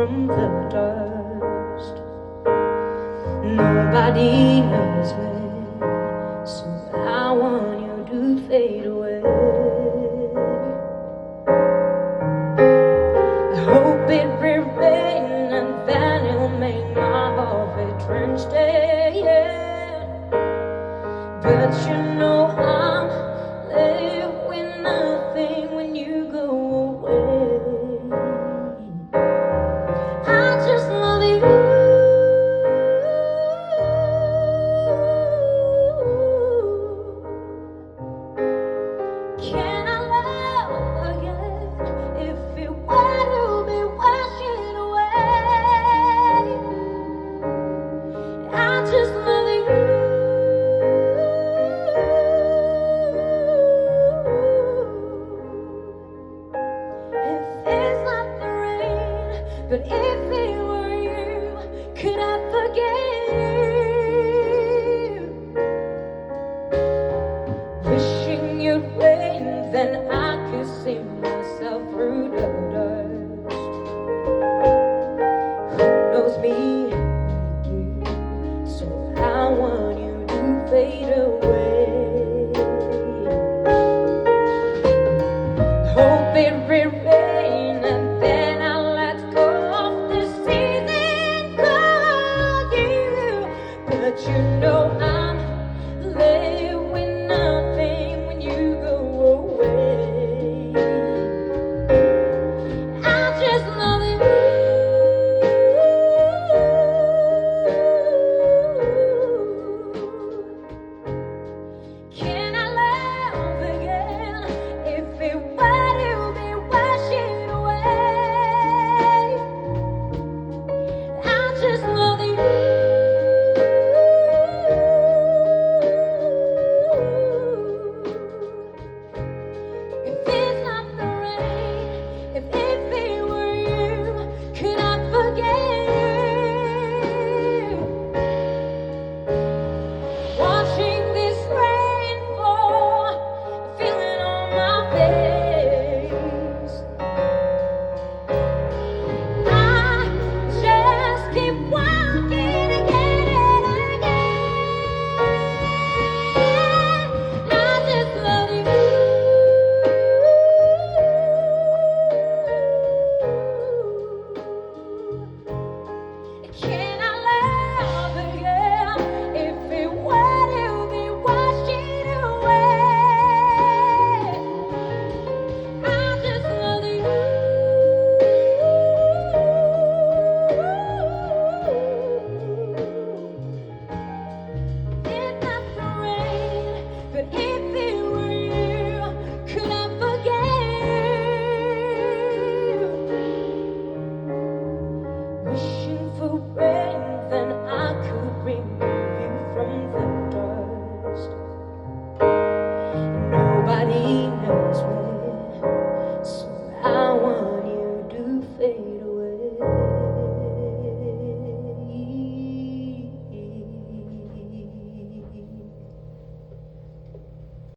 from the dust. Nobody knows when, so I want you to fade away. I hope it will rain and then it'll make my heart be drenched, yeah. But you know I'm left with nothing when you go away. I just love you. Can I love again if it were to be washing away? I just love you. If it's not the rain, but if it were you, could I forget you? Wishing you'd rain, then I could see myself through the dust. Who knows me like you? So I want you to fade away. Hope it will rain and then I'll let go of this season called you. But you know I'm left with nothing when you go away. I just love you. Can I love again if it were to be washing away? I just love you. If it's not the rain, if it were you, could I forget you? Watching this rain fall, feeling on my face. I just keep walking again and again. I just love you. Can I love again if it were to be washing away? I just love you. It's not the rain, but if it were you, could I forget you? Wishing for rain.